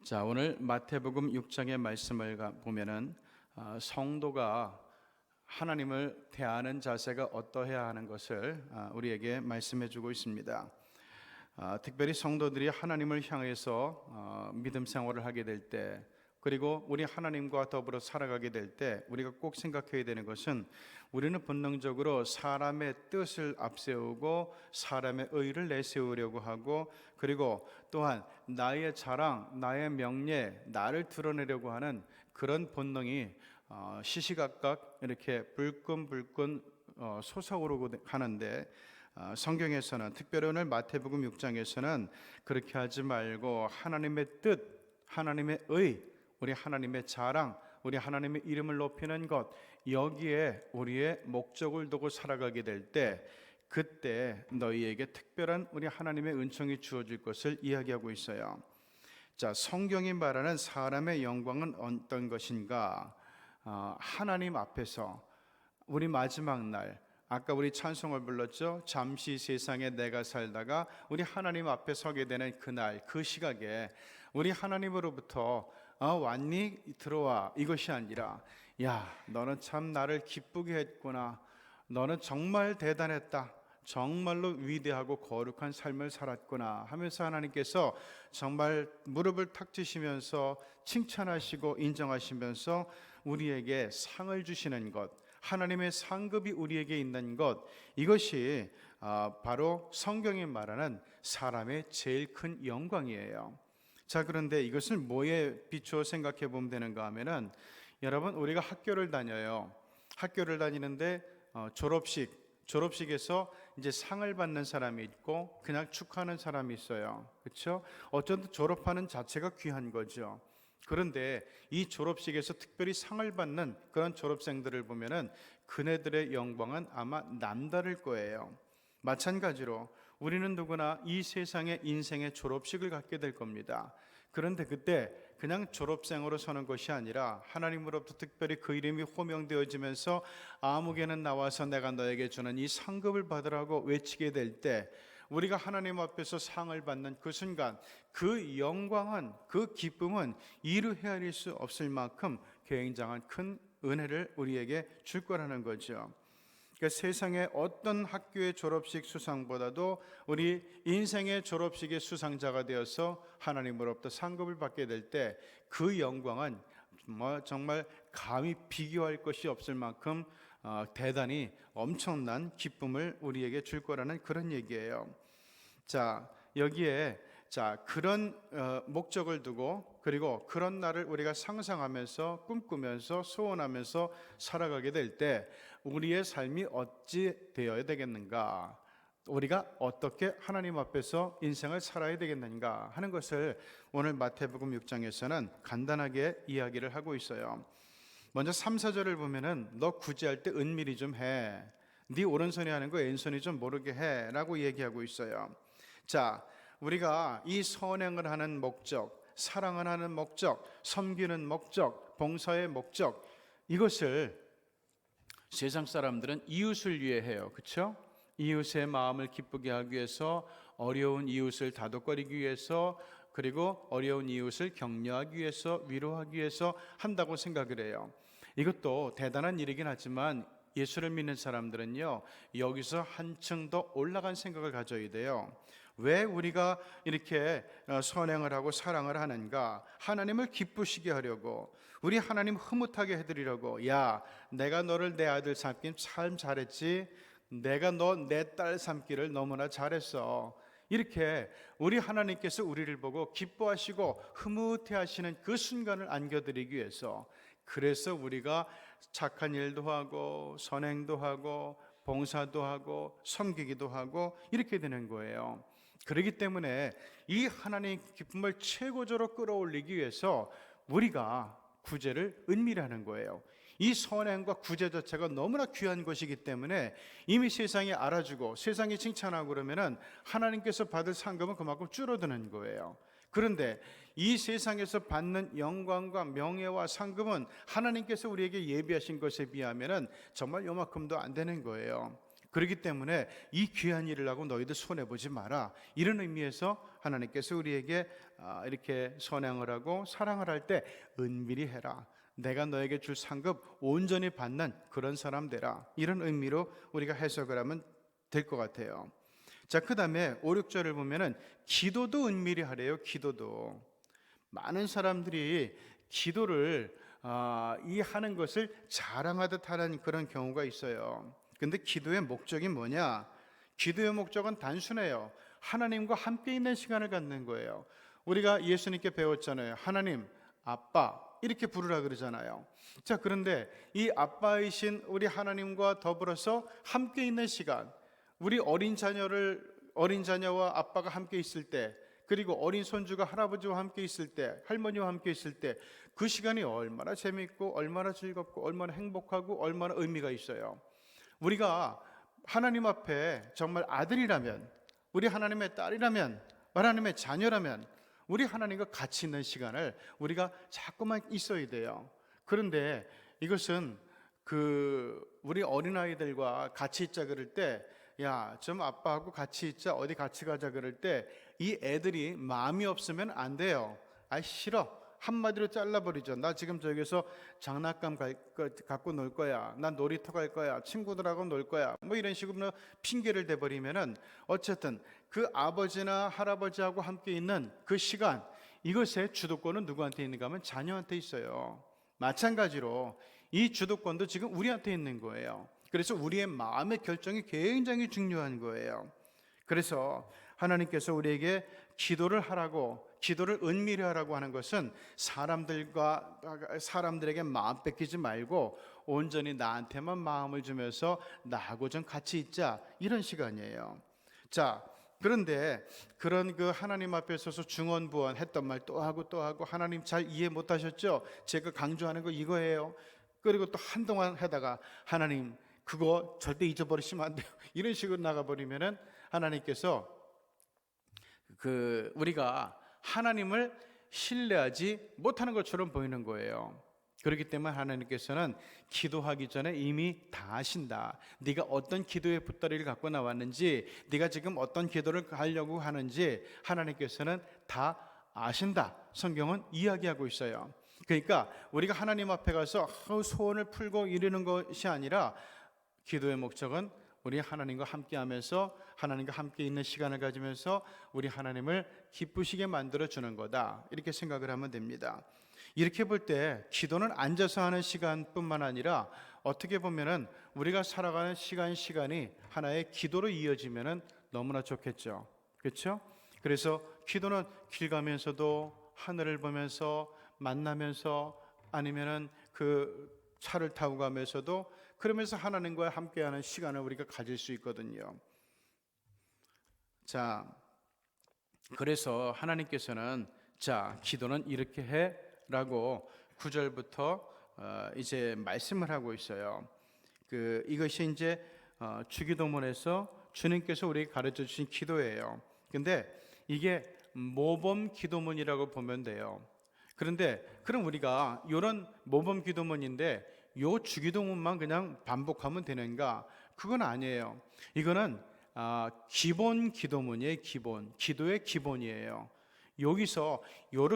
자, 오늘 마태복음 6장의 말씀을 보면은 성도가 하나님을 대하는 자세가 어떠해야 하는 것을 우리에게 말씀해 주고 있습니다. 특별히 성도들이 하나님을 향해서 믿음 생활을 하게 될 때, 그리고 우리 하나님과 더불어 살아가게 될 때 우리가 꼭 생각해야 되는 것은, 우리는 본능적으로 사람의 뜻을 앞세우고 사람의 의를 내세우려고 하고, 그리고 또한 나의 자랑, 나의 명예, 나를 드러내려고 하는 그런 본능이 시시각각 이렇게 불끈불끈 솟아오르고 하는데, 성경에서는, 특별히 오늘 마태복음 6장에서는 그렇게 하지 말고 하나님의 뜻, 하나님의 의, 우리 하나님의 자랑, 우리 하나님의 이름을 높이는 것, 여기에 우리의 목적을 두고 살아가게 될 때, 그때 너희에게 특별한 우리 하나님의 은총이 주어질 것을 이야기하고 있어요. 자, 성경이 말하는 사람의 영광은 어떤 것인가? 하나님 앞에서 우리 마지막 날, 아까 우리 찬송을 불렀죠. 잠시 세상에 내가 살다가 우리 하나님 앞에 서게 되는 그날, 그 시각에 우리 하나님으로부터 왔니? 들어와, 이것이 아니라, 야, 너는 참 나를 기쁘게 했구나, 너는 정말 대단했다, 정말로 위대하고 거룩한 삶을 살았구나 하면서 하나님께서 정말 무릎을 탁 치시면서 칭찬하시고 인정하시면서 우리에게 상을 주시는 것, 하나님의 상급이 우리에게 있는 것, 이것이 바로 성경이 말하는 사람의 제일 큰 영광이에요. 자, 그런데 이것을 뭐에 비추어 생각해 보면 되는가 하면은, 여러분, 우리가 학교를 다녀요. 학교를 다니는데 졸업식에서 이제 상을 받는 사람이 있고 그냥 축하하는 사람이 있어요. 그렇죠? 어쩐지 졸업하는 자체가 귀한 거죠. 그런데 이 졸업식에서 특별히 상을 받는 그런 졸업생들을 보면은 그네들의 영광은 아마 남다를 거예요. 마찬가지로 우리는 누구나 이 세상의 인생의 졸업식을 갖게 될 겁니다. 그런데 그때 그냥 졸업생으로 서는 것이 아니라 하나님으로부터 특별히 그 이름이 호명되어지면서 아무개는 나와서 내가 너에게 주는 이 상급을 받으라고 외치게 될 때, 우리가 하나님 앞에서 상을 받는 그 순간, 그 영광은, 그 기쁨은 이루 헤아릴 수 없을 만큼 굉장한 큰 은혜를 우리에게 줄 거라는 거죠. 그러니까 세상의 어떤 학교의 졸업식 수상보다도 우리 인생의 졸업식의 수상자가 되어서 하나님으로부터 상급을 받게 될 때, 그 영광은 정말 감히 비교할 것이 없을 만큼 대단히 엄청난 기쁨을 우리에게 줄 거라는 그런 얘기예요. 자, 여기에 그런 목적을 두고, 그리고 그런 날을 우리가 상상하면서 꿈꾸면서 소원하면서 살아가게 될 때 우리의 삶이 어찌 되어야 되겠는가, 우리가 어떻게 하나님 앞에서 인생을 살아야 되겠는가 하는 것을 오늘 마태복음 6장에서는 간단하게 이야기를 하고 있어요. 먼저 3, 4절을 보면은, 너 구제할 때 은밀히 좀 해, 네 오른손이 하는 거 왼손이 좀 모르게 해 라고 얘기하고 있어요. 자, 우리가 이 선행을 하는 목적, 사랑을 하는 목적, 섬기는 목적, 봉사의 목적, 이것을 세상 사람들은 이웃을 위해 해요. 그렇죠? 이웃의 마음을 기쁘게 하기 위해서, 어려운 이웃을 다독거리기 위해서, 그리고 어려운 이웃을 격려하기 위해서, 위로하기 위해서 한다고 생각을 해요. 이것도 대단한 일이긴 하지만 예수를 믿는 사람들은요, 여기서 한층 더 올라간 생각을 가져야 돼요. 왜 우리가 이렇게 선행을 하고 사랑을 하는가? 하나님을 기쁘시게 하려고, 우리 하나님 흐뭇하게 해드리려고. 야, 내가 너를 내 아들 삼긴 참 잘했지, 내가 너 내 딸 삼기를 너무나 잘했어, 이렇게 우리 하나님께서 우리를 보고 기뻐하시고 흐뭇해 하시는 그 순간을 안겨드리기 위해서, 그래서 우리가 착한 일도 하고 선행도 하고 봉사도 하고 섬기기도 하고 이렇게 되는 거예요. 그렇기 때문에 이 하나님의 기쁨을 최고조로 끌어올리기 위해서 우리가 구제를 은밀히 하는 거예요. 이 선행과 구제 자체가 너무나 귀한 것이기 때문에 이미 세상이 알아주고 세상이 칭찬하고 그러면은 하나님께서 받을 상급은 그만큼 줄어드는 거예요. 그런데 이 세상에서 받는 영광과 명예와 상급은 하나님께서 우리에게 예비하신 것에 비하면은 정말 요만큼도 안 되는 거예요. 그렇기 때문에 이 귀한 일을 하고 너희들 손해보지 마라. 이런 의미에서 하나님께서 우리에게 이렇게 선행을 하고 사랑을 할 때 은밀히 해라. 내가 너에게 줄 상급 온전히 받는 그런 사람 되라. 이런 의미로 우리가 해석을 하면 될 것 같아요. 자, 그 다음에 5, 6절을 보면은 기도도 은밀히 하래요. 기도도. 많은 사람들이 기도를 이 하는 것을 자랑하듯 하는 그런 경우가 있어요. 근데 기도의 목적이 뭐냐? 기도의 목적은 단순해요. 하나님과 함께 있는 시간을 갖는 거예요. 우리가 예수님께 배웠잖아요. 하나님, 아빠 이렇게 부르라 그러잖아요. 자, 그런데 이 아빠이신 우리 하나님과 더불어서 함께 있는 시간, 우리 어린 자녀와 아빠가 함께 있을 때, 그리고 어린 손주가 할아버지와 함께 있을 때, 할머니와 함께 있을 때, 그 시간이 얼마나 재밌고 얼마나 즐겁고 얼마나 행복하고 얼마나 의미가 있어요. 우리가 하나님 앞에 정말 아들이라면, 우리 하나님의 딸이라면, 하나님의 자녀라면 우리 하나님과 같이 있는 시간을 우리가 자꾸만 있어야 돼요. 그런데 이것은 우리 어린아이들과 같이 있자 그럴 때, 야, 좀 아빠하고 같이 있자, 어디 같이 가자 그럴 때 이 애들이 마음이 없으면 안 돼요. 아, 싫어. 한마디로 잘라버리죠. 나 지금 저기서 장난감 갖고 놀 거야. 난 놀이터 갈 거야. 친구들하고 놀 거야. 뭐 이런 식으로 핑계를 대버리면은 어쨌든 그 아버지나 할아버지하고 함께 있는 그 시간, 이것의 주도권은 누구한테 있는가 하면 자녀한테 있어요. 마찬가지로 이 주도권도 지금 우리한테 있는 거예요. 그래서 우리의 마음의 결정이 굉장히 중요한 거예요. 그래서 하나님께서 우리에게 기도를 하라고, 기도를 은밀히 하라고 하는 것은 사람들에게 마음 뺏기지 말고 온전히 나한테만 마음을 주면서 나하고 좀 같이 있자, 이런 시간이에요. 자, 그런데 그런 하나님 앞에 서서 중언부언 했던 말 또 하고 또 하고, 하나님 잘 이해 못 하셨죠? 제가 강조하는 거 이거예요. 그리고 또 한동안 하다가 하나님 그거 절대 잊어버리시면 안 돼요. 이런 식으로 나가버리면은 하나님께서 우리가 하나님을 신뢰하지 못하는 것처럼 보이는 거예요. 그렇기 때문에 하나님께서는 기도하기 전에 이미 다 아신다. 네가 어떤 기도의 보따리를 갖고 나왔는지, 네가 지금 어떤 기도를 하려고 하는지 하나님께서는 다 아신다. 성경은 이야기하고 있어요. 그러니까 우리가 하나님 앞에 가서 소원을 풀고 이러는 것이 아니라, 기도의 목적은 우리 하나님과 함께하면서 하나님과 함께 있는 시간을 가지면서 우리 하나님을 기쁘시게 만들어 주는 거다, 이렇게 생각을 하면 됩니다. 이렇게 볼 때 기도는 앉아서 하는 시간뿐만 아니라 어떻게 보면은 우리가 살아가는 시간이 하나의 기도로 이어지면은 너무나 좋겠죠. 그렇죠? 그래서 기도는 길 가면서도, 하늘을 보면서, 만나면서, 아니면은 차를 타고 가면서도, 그러면서 하나님과 함께하는 시간을 우리가 가질 수 있거든요. 자, 그래서 하나님께서는 기도는 이렇게 해라고 9절부터 이제 말씀을 하고 있어요. 이것이 이제 주기도문에서 주님께서 우리에게 가르쳐 주신 기도예요. 근데 이게 모범 기도문이라고 보면 돼요. 그런데 그럼 우리가 이런 모범 기도문인데 요 주기도문만 그냥 반복하면 되는가? 그건 아니에요. 이거는 기본 기도문이에요. 기도의 기본이에요. 여기서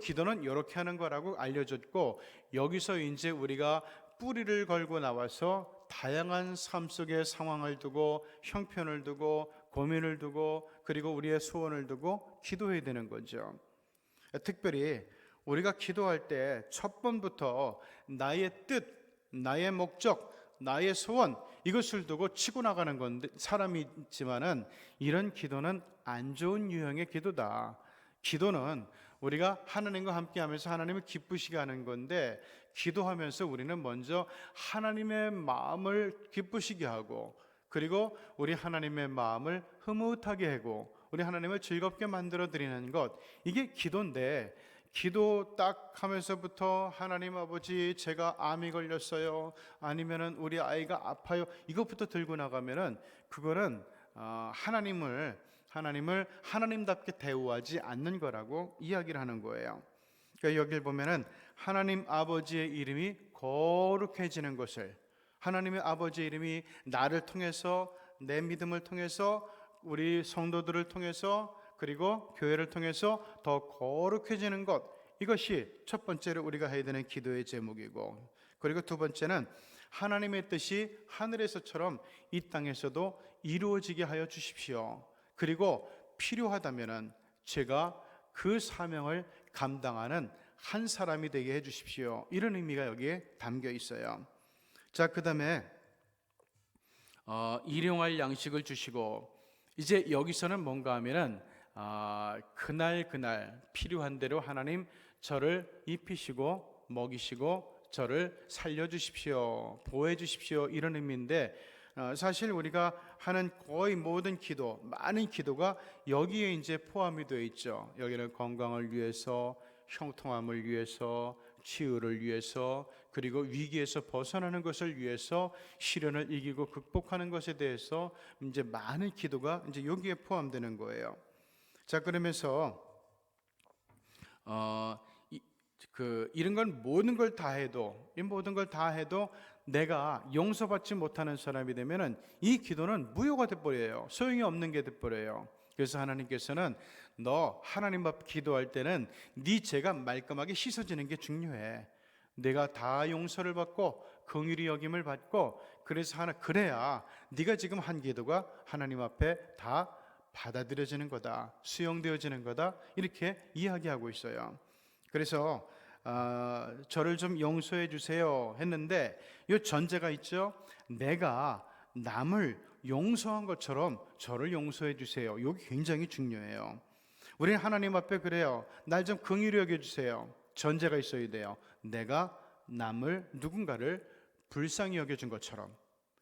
기도는 이렇게 하는 거라고 알려줬고, 여기서 이제 우리가 뿌리를 걸고 나와서 다양한 삶 속의 상황을 두고, 형편을 두고, 고민을 두고, 그리고 우리의 소원을 두고 기도해야 되는 거죠. 특별히 우리가 기도할 때 첫 번부터 나의 뜻, 나의 목적, 나의 소원, 이것을 두고 치고 나가는 건데, 사람이 있지만은 이런 기도는 안 좋은 유형의 기도다. 기도는 우리가 하나님과 함께하면서 하나님을 기쁘시게 하는 건데, 기도하면서 우리는 먼저 하나님의 마음을 기쁘시게 하고, 그리고 우리 하나님의 마음을 흐뭇하게 하고 우리 하나님을 즐겁게 만들어 드리는 것, 이게 기도인데, 기도 딱 하면서부터 하나님 아버지 제가 암이 걸렸어요, 아니면은 우리 아이가 아파요, 이것부터 들고 나가면은 그거는 하나님을 하나님답게 대우하지 않는 거라고 이야기를 하는 거예요. 그러니까 여기를 보면은 하나님 아버지의 이름이 거룩해지는 것을, 하나님의 아버지의 이름이 나를 통해서 내 믿음을 통해서, 우리 성도들을 통해서, 그리고 교회를 통해서 더 거룩해지는 것, 이것이 첫 번째로 우리가 해야 되는 기도의 제목이고, 그리고 두 번째는 하나님의 뜻이 하늘에서처럼 이 땅에서도 이루어지게 하여 주십시오. 그리고 필요하다면 제가 그 사명을 감당하는 한 사람이 되게 해 주십시오. 이런 의미가 여기에 담겨 있어요. 자, 그 다음에 일용할 양식을 주시고, 이제 여기서는 뭔가 하면은 그날 필요한 대로 하나님 저를 입히시고 먹이시고 저를 살려주십시오, 보호해주십시오, 이런 의미인데, 사실 우리가 하는 거의 모든 기도, 많은 기도가 여기에 이제 포함이 되어 있죠. 여기는 건강을 위해서, 형통함을 위해서, 치유를 위해서, 그리고 위기에서 벗어나는 것을 위해서, 시련을 이기고 극복하는 것에 대해서 이제 많은 기도가 이제 여기에 포함되는 거예요. 자, 그러면서 이런 건 모든 걸 다 해도, 이 모든 걸 다 해도 내가 용서받지 못하는 사람이 되면은 이 기도는 무효가 돼버려요. 소용이 없는 게 돼버려요. 그래서 하나님께서는 너 하나님 앞 기도할 때는 네 죄가 말끔하게 씻어지는 게 중요해. 내가 다 용서를 받고 긍휼히 여김을 받고, 그래야 네가 지금 한 기도가 하나님 앞에 다 받아들여지는 거다, 수용되어지는 거다, 이렇게 이야기하고 있어요. 그래서 저를 좀 용서해 주세요 했는데, 이 전제가 있죠. 내가 남을 용서한 것처럼 저를 용서해 주세요. 이게 굉장히 중요해요. 우리는 하나님 앞에 그래요. 날 좀 긍휼히 여겨 주세요. 전제가 있어야 돼요. 내가 누군가를 불쌍히 여겨준 것처럼.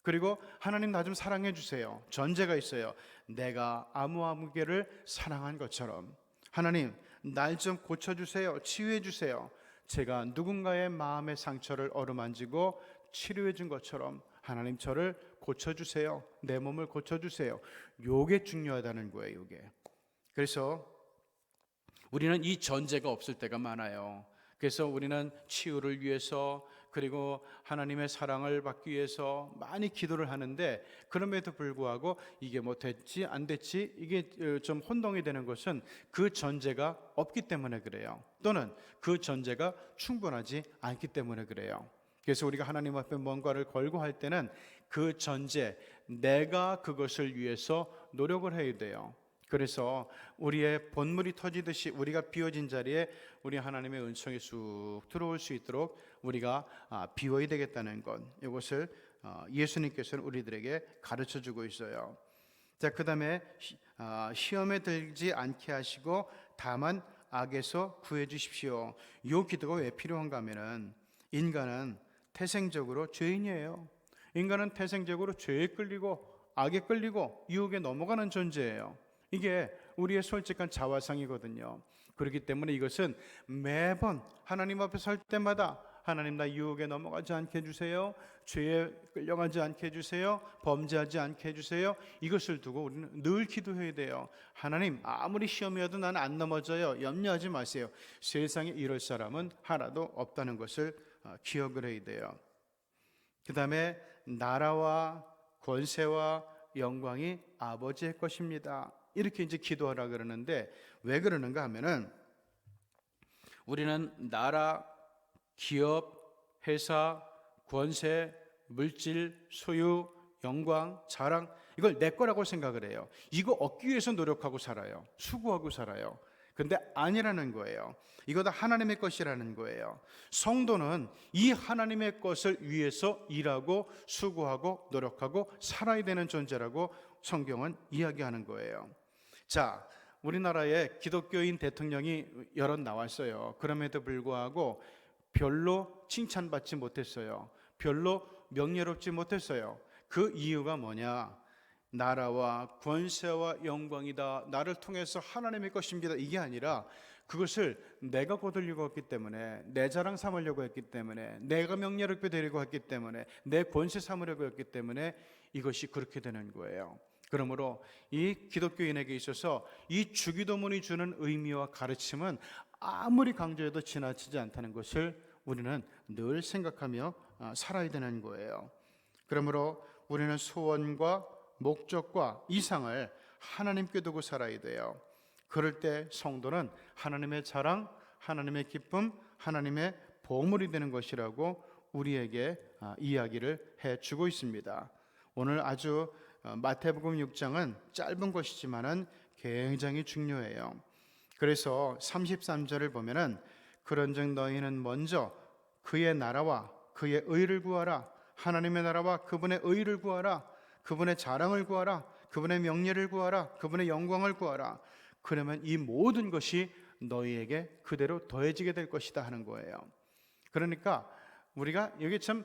그리고 하나님 나 좀 사랑해 주세요. 전제가 있어요. 내가 아무개를 사랑한 것처럼. 하나님 날 좀 고쳐주세요, 치유해주세요. 제가 누군가의 마음의 상처를 어루만지고 치료해 준 것처럼 하나님 저를 고쳐주세요, 내 몸을 고쳐주세요. 요게 중요하다는 거예요. 요게. 그래서 우리는 이 전제가 없을 때가 많아요. 그래서 우리는 치유를 위해서, 그리고 하나님의 사랑을 받기 위해서 많이 기도를 하는데, 그럼에도 불구하고 이게 뭐 됐지 안 됐지 이게 좀 혼동이 되는 것은 그 전제가 없기 때문에 그래요. 또는 그 전제가 충분하지 않기 때문에 그래요. 그래서 우리가 하나님 앞에 뭔가를 걸고 할 때는 그 전제, 내가 그것을 위해서 노력을 해야 돼요. 그래서 우리의 본물이 터지듯이 우리가 비워진 자리에 우리 하나님의 은총이 쑥 들어올 수 있도록 우리가 비워야 되겠다는 것, 이것을 예수님께서는 우리들에게 가르쳐주고 있어요. 자, 그 다음에 시험에 들지 않게 하시고 다만 악에서 구해 주십시오. 이 기도가 왜 필요한가 하면은, 인간은 태생적으로 죄인이에요. 인간은 태생적으로 죄에 끌리고 악에 끌리고 유혹에 넘어가는 존재예요. 이게 우리의 솔직한 자화상이거든요. 그렇기 때문에 이것은 매번 하나님 앞에 설 때마다 하나님 나 유혹에 넘어가지 않게 해주세요, 죄에 끌려가지 않게 해주세요, 범죄하지 않게 해주세요, 이것을 두고 우리는 늘 기도해야 돼요. 하나님 아무리 시험이어도 나는 안 넘어져요, 염려하지 마세요. 세상에 이럴 사람은 하나도 없다는 것을 기억을 해야 돼요. 그 다음에 나라와 권세와 영광이 아버지의 것입니다, 이렇게 이제 기도하라 그러는데, 왜 그러는가 하면은 우리는 나라, 기업, 회사, 권세, 물질, 소유, 영광, 자랑, 이걸 내 거라고 생각을 해요. 이거 얻기 위해서 노력하고 살아요. 수고하고 살아요. 근데 아니라는 거예요. 이거 다 하나님의 것이라는 거예요. 성도는 이 하나님의 것을 위해서 일하고 수고하고 노력하고 살아야 되는 존재라고 성경은 이야기하는 거예요. 자, 우리나라에 기독교인 대통령이 여러 나왔어요. 그럼에도 불구하고 별로 칭찬받지 못했어요. 별로 명예롭지 못했어요. 그 이유가 뭐냐? 나라와 권세와 영광이다, 나를 통해서 하나님의 것입니다, 이게 아니라 그것을 내가 거두려고 했기 때문에, 내 자랑 삼으려고 했기 때문에, 내가 명예롭게 되려고 했기 때문에, 내 권세 삼으려고 했기 때문에 이것이 그렇게 되는 거예요. 그러므로 이 기독교인에게 있어서 이 주기도문이 주는 의미와 가르침은 아무리 강조해도 지나치지 않다는 것을 우리는 늘 생각하며 살아야 되는 거예요. 그러므로 우리는 소원과 목적과 이상을 하나님께 두고 살아야 돼요. 그럴 때 성도는 하나님의 자랑, 하나님의 기쁨, 하나님의 보물이 되는 것이라고 우리에게 이야기를 해주고 있습니다. 오늘 아주 마태복음 6장은 짧은 것이지만은 굉장히 중요해요. 그래서 33절을 보면은 그런즉 너희는 먼저 그의 나라와 그의 의를 구하라. 하나님의 나라와 그분의 의를 구하라. 그분의 자랑을 구하라. 그분의 명예를 구하라. 그분의 영광을 구하라. 그러면 이 모든 것이 너희에게 그대로 더해지게 될 것이다 하는 거예요. 그러니까 우리가 여기 참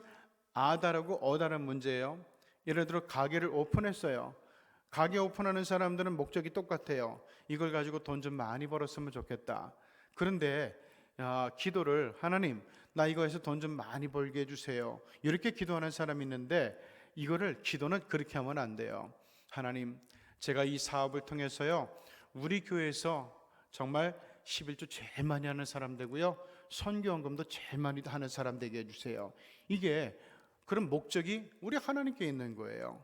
아다르고 어다른 문제예요. 예를 들어 가게를 오픈했어요. 가게 오픈하는 사람들은 목적이 똑같아요. 이걸 가지고 돈 좀 많이 벌었으면 좋겠다. 그런데 기도를 하나님 나 이거 해서 돈 좀 많이 벌게 해주세요. 이렇게 기도하는 사람이 있는데 이거를 기도는 그렇게 하면 안 돼요. 하나님 제가 이 사업을 통해서요 우리 교회에서 정말 11조 제일 많이 하는 사람 되고요 선교헌금도 제일 많이 하는 사람 되게 해주세요. 이게 그런 목적이 우리 하나님께 있는 거예요.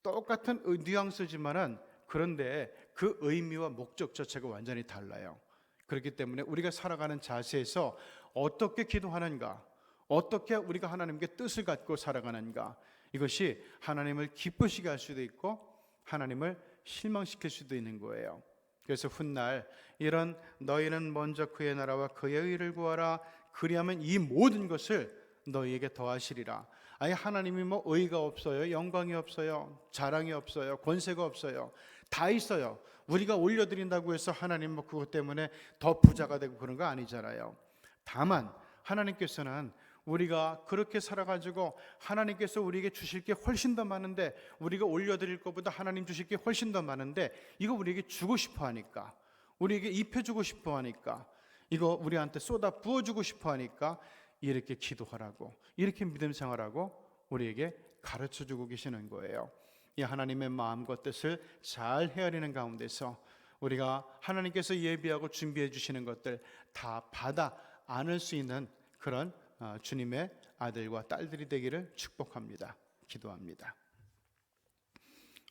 똑같은 뉘앙스지만은 그런데 그 의미와 목적 자체가 완전히 달라요. 그렇기 때문에 우리가 살아가는 자세에서 어떻게 기도하는가, 어떻게 우리가 하나님께 뜻을 갖고 살아가는가, 이것이 하나님을 기쁘시게 할 수도 있고 하나님을 실망시킬 수도 있는 거예요. 그래서 훗날 이런 너희는 먼저 그의 나라와 그의 의를 구하라. 그리하면 이 모든 것을 너희에게 더하시리라. 아예 하나님이 뭐 의가 없어요, 영광이 없어요, 자랑이 없어요, 권세가 없어요. 다 있어요. 우리가 올려드린다고 해서 하나님 뭐 그것 때문에 더 부자가 되고 그런 거 아니잖아요. 다만 하나님께서는 우리가 그렇게 살아가지고 하나님께서 우리에게 주실 게 훨씬 더 많은데, 우리가 올려드릴 것보다 하나님 주실 게 훨씬 더 많은데 이거 우리에게 주고 싶어 하니까, 우리에게 입혀주고 싶어 하니까, 이거 우리한테 쏟아 부어주고 싶어 하니까 이렇게 기도하라고, 이렇게 믿음 생활하고 우리에게 가르쳐주고 계시는 거예요. 이 하나님의 마음과 뜻을 잘 헤아리는 가운데서 우리가 하나님께서 예비하고 준비해 주시는 것들 다 받아 안을 수 있는 그런 주님의 아들과 딸들이 되기를 축복합니다. 기도합니다.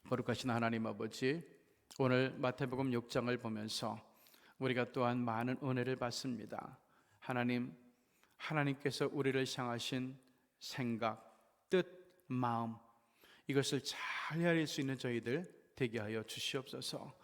거룩하신 하나님 아버지, 오늘 마태복음 6장을 보면서 우리가 또한 많은 은혜를 받습니다. 하나님께서 우리를 향하신 생각, 뜻, 마음, 이것을 잘 헤아릴 수 있는 저희들 되게 하여 주시옵소서.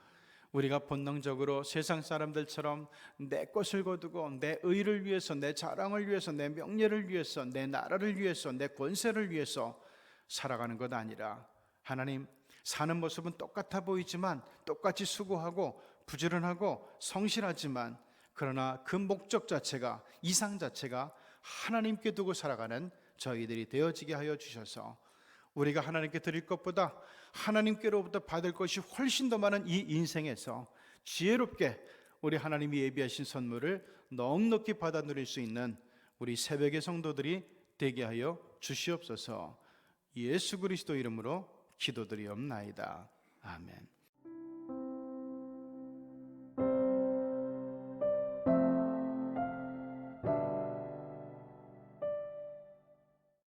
우리가 본능적으로 세상 사람들처럼 내 것을 거두고 내 의를 위해서, 내 자랑을 위해서, 내 명예를 위해서, 내 나라를 위해서, 내 권세를 위해서 살아가는 것 아니라, 하나님 사는 모습은 똑같아 보이지만, 똑같이 수고하고 부지런하고 성실하지만, 그러나 그 목적 자체가, 이상 자체가 하나님께 두고 살아가는 저희들이 되어지게 하여 주셔서 우리가 하나님께 드릴 것보다 하나님께로부터 받을 것이 훨씬 더 많은 이 인생에서 지혜롭게 우리 하나님이 예비하신 선물을 넉넉히 받아 누릴 수 있는 우리 새벽의 성도들이 되게 하여 주시옵소서. 예수 그리스도 이름으로 기도드리옵나이다. 아멘.